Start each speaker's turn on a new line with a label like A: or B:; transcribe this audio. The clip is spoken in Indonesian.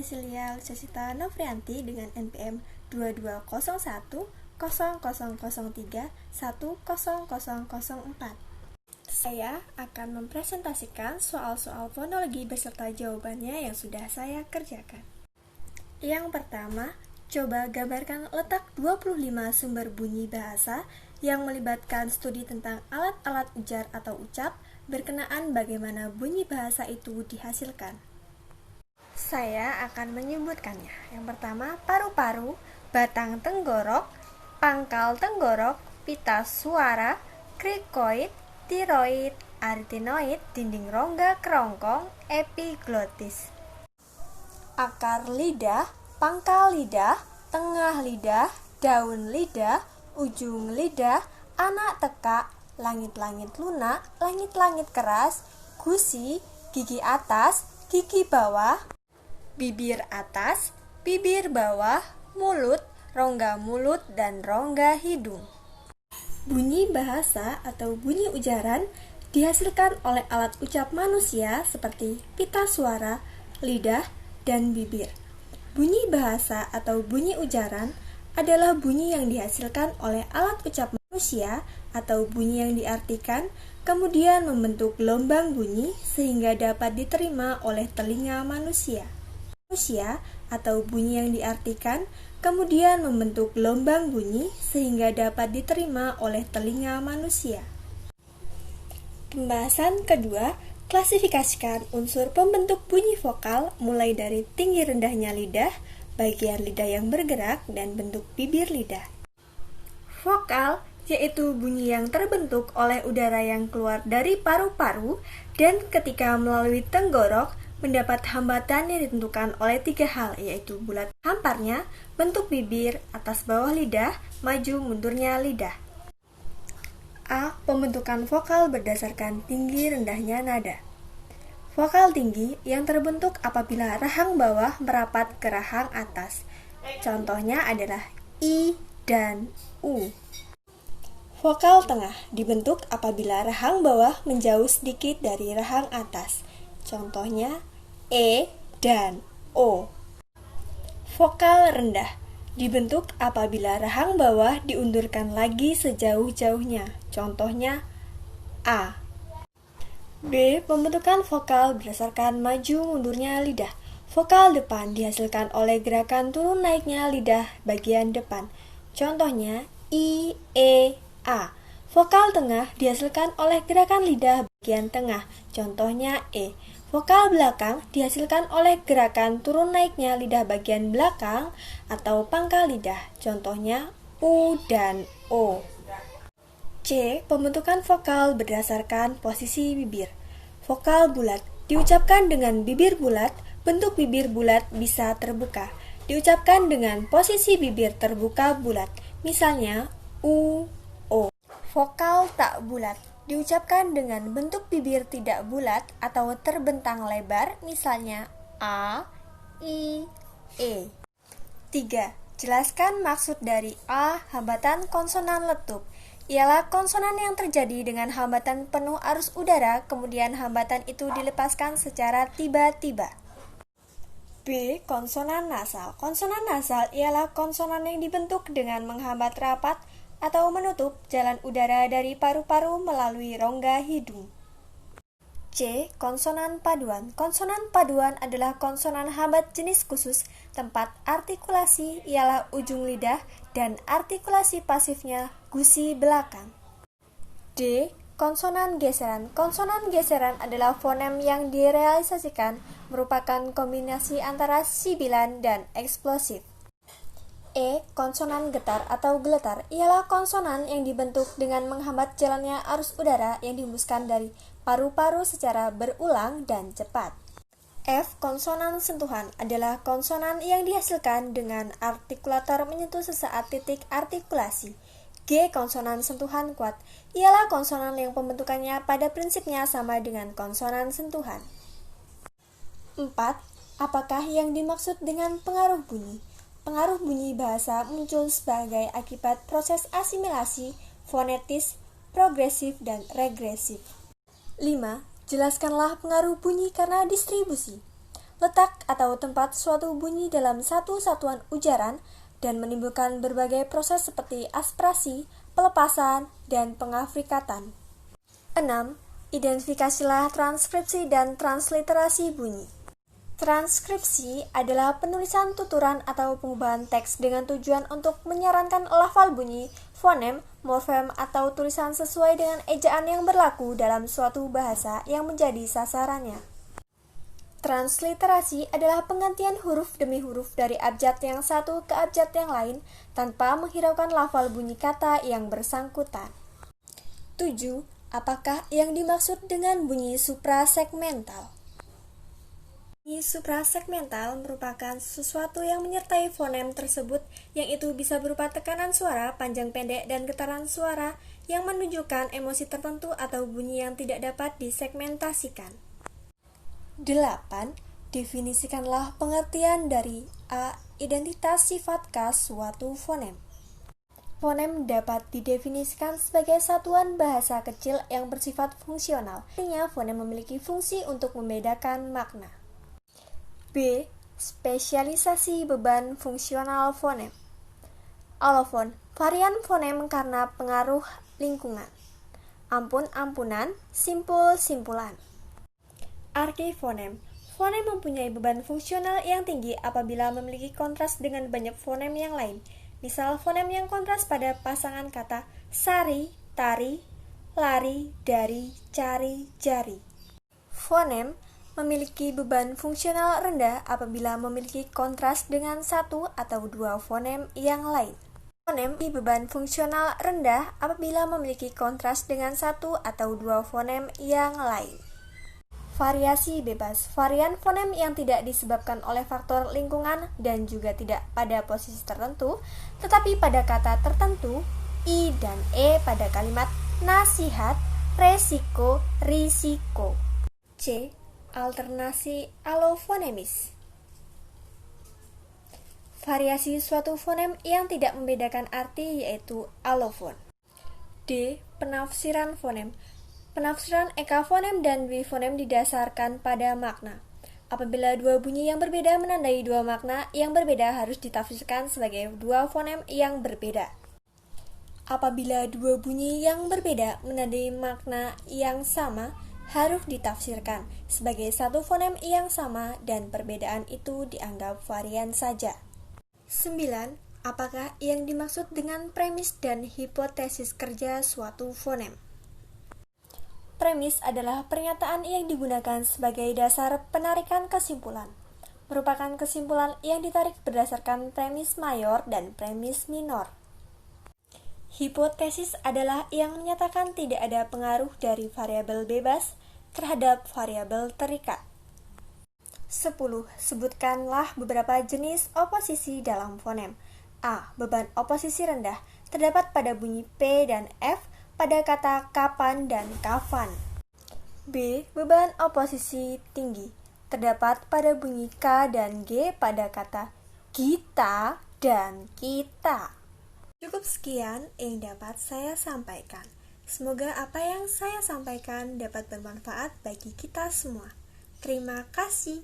A: Cecilia Lucasita Novrianti dengan NPM 22010003100004. Saya akan mempresentasikan soal-soal fonologi beserta jawabannya yang sudah saya kerjakan. Yang pertama, coba gambarkan letak 25 sumber bunyi bahasa yang melibatkan studi tentang alat-alat ujar atau ucap berkenaan bagaimana bunyi bahasa itu dihasilkan. Saya akan menyebutkannya. Yang pertama, paru-paru, batang tenggorok, pangkal tenggorok, pita suara, krikoid, tiroid, arytenoid, dinding rongga kerongkong, epiglotis. Akar lidah, pangkal lidah, tengah lidah, daun lidah, ujung lidah, anak tekak, langit-langit lunak, langit-langit keras, gusi, gigi atas, gigi bawah, bibir atas, bibir bawah, mulut, rongga mulut, dan rongga hidung. Bunyi bahasa atau bunyi ujaran dihasilkan oleh alat ucap manusia seperti pita suara, lidah, dan bibir. Bunyi bahasa atau bunyi ujaran adalah bunyi yang dihasilkan oleh alat ucap manusia atau bunyi yang diartikan, kemudian membentuk gelombang bunyi sehingga dapat diterima oleh telinga manusia atau bunyi yang diartikan, kemudian membentuk gelombang bunyi sehingga dapat diterima oleh telinga manusia. Pembahasan kedua, klasifikasikan unsur pembentuk bunyi vokal mulai dari tinggi rendahnya lidah, bagian lidah yang bergerak, dan bentuk bibir lidah. Vokal yaitu bunyi yang terbentuk oleh udara yang keluar dari paru-paru dan ketika melalui tenggorok mendapat hambatan yang ditentukan oleh 3 hal, yaitu bulat hamparnya, bentuk bibir, atas bawah lidah, maju mundurnya lidah. A. Pembentukan vokal berdasarkan tinggi rendahnya nada. Vokal tinggi yang terbentuk apabila rahang bawah merapat ke rahang atas. Contohnya adalah I dan U. Vokal tengah dibentuk apabila rahang bawah menjauh sedikit dari rahang atas. Contohnya E dan O. Vokal rendah dibentuk apabila rahang bawah diundurkan lagi sejauh-jauhnya. Contohnya A. B. Pembentukan vokal berdasarkan maju mundurnya lidah. Vokal depan dihasilkan oleh gerakan turun naiknya lidah bagian depan. Contohnya I, E, A. Vokal tengah dihasilkan oleh gerakan lidah bagian tengah. Contohnya E. Vokal belakang dihasilkan oleh gerakan turun naiknya lidah bagian belakang atau pangkal lidah. Contohnya U dan O. C. Pembentukan vokal berdasarkan posisi bibir. Vokal bulat diucapkan dengan bibir bulat, bentuk bibir bulat bisa terbuka. Diucapkan dengan posisi bibir terbuka bulat. Misalnya U, O. Vokal tak bulat diucapkan dengan bentuk bibir tidak bulat atau terbentang lebar, misalnya A, I, E. 3. Jelaskan maksud dari A. Hambatan konsonan letup. Ialah konsonan yang terjadi dengan hambatan penuh arus udara, kemudian hambatan itu dilepaskan secara tiba-tiba. B. Konsonan nasal. Konsonan nasal ialah konsonan yang dibentuk dengan menghambat rapat atau menutup jalan udara dari paru-paru melalui rongga hidung. C. Konsonan paduan. Konsonan paduan adalah konsonan hambat jenis khusus. Tempat artikulasi ialah ujung lidah dan artikulasi pasifnya gusi belakang. D. Konsonan geseran. Konsonan geseran adalah fonem yang direalisasikan merupakan kombinasi antara sibilan dan eksplosif. E. Konsonan getar atau geletar ialah konsonan yang dibentuk dengan menghambat jalannya arus udara yang dihembuskan dari paru-paru secara berulang dan cepat. F. Konsonan sentuhan adalah konsonan yang dihasilkan dengan artikulator menyentuh sesaat titik artikulasi. G. Konsonan sentuhan kuat ialah konsonan yang pembentukannya pada prinsipnya sama dengan konsonan sentuhan. 4. Apakah yang dimaksud dengan pengaruh bunyi? Pengaruh bunyi bahasa muncul sebagai akibat proses asimilasi, fonetis, progresif, dan regresif. 5. Jelaskanlah pengaruh bunyi karena distribusi. letak atau tempat suatu bunyi dalam satu satuan ujaran, dan menimbulkan berbagai proses seperti aspirasi, pelepasan, dan pengafrikatan. 6. Identifikasilah transkripsi dan transliterasi bunyi. Transkripsi adalah penulisan tuturan atau pengubahan teks dengan tujuan untuk menyarankan lafal bunyi, fonem, morfem, atau tulisan sesuai dengan ejaan yang berlaku dalam suatu bahasa yang menjadi sasarannya. Transliterasi adalah penggantian huruf demi huruf dari abjad yang satu ke abjad yang lain tanpa menghiraukan lafal bunyi kata yang bersangkutan. 7. Apakah yang dimaksud dengan bunyi suprasegmental? Bunyi suprasegmental merupakan sesuatu yang menyertai fonem tersebut, yang itu bisa berupa tekanan suara, panjang pendek, dan getaran suara yang menunjukkan emosi tertentu atau bunyi yang tidak dapat disegmentasikan. 8. Definisikanlah pengertian dari A. Identitas sifat khas suatu fonem. Fonem dapat didefinisikan sebagai satuan bahasa kecil yang bersifat fungsional. Artinya, fonem memiliki fungsi untuk membedakan makna. B. Spesialisasi beban fungsional fonem. Alofon, varian fonem karena pengaruh lingkungan. Ampun-ampunan, simpul-simpulan. Arti fonem. Fonem mempunyai beban fungsional yang tinggi apabila memiliki kontras dengan banyak fonem yang lain. Misal fonem yang kontras pada pasangan kata sari, tari, lari, dari, cari, jari. Fonem memiliki beban fungsional rendah apabila memiliki kontras dengan satu atau dua fonem yang lain. Fonem memiliki beban fungsional rendah apabila memiliki kontras dengan satu atau dua fonem yang lain. Variasi bebas, varian fonem yang tidak disebabkan oleh faktor lingkungan dan juga tidak pada posisi tertentu, tetapi pada kata tertentu, I dan E pada kalimat nasihat, resiko, risiko. C. Alternasi alofonemis. Variasi suatu fonem yang tidak membedakan arti yaitu alofon. D. Penafsiran fonem. Penafsiran ekafonem dan bifonem didasarkan pada makna. Apabila dua bunyi yang berbeda menandai dua makna yang berbeda, harus ditafsirkan sebagai dua fonem yang berbeda. Apabila dua bunyi yang berbeda menandai makna yang sama, harus ditafsirkan sebagai satu fonem yang sama dan perbedaan itu dianggap varian saja. 9. Apakah yang dimaksud dengan premis dan hipotesis kerja suatu fonem? Premis adalah pernyataan yang digunakan sebagai dasar penarikan kesimpulan. Merupakan kesimpulan yang ditarik berdasarkan premis mayor dan premis minor. Hipotesis adalah yang menyatakan tidak ada pengaruh dari variabel bebas terhadap variabel terikat. 10. Sebutkanlah beberapa jenis oposisi dalam fonem. A. Beban oposisi rendah terdapat pada bunyi P dan F pada kata kapan dan kafan. B. Beban oposisi tinggi terdapat pada bunyi K dan G pada kata kita dan kita. Cukup sekian yang dapat saya sampaikan. Semoga apa yang saya sampaikan dapat bermanfaat bagi kita semua. Terima kasih.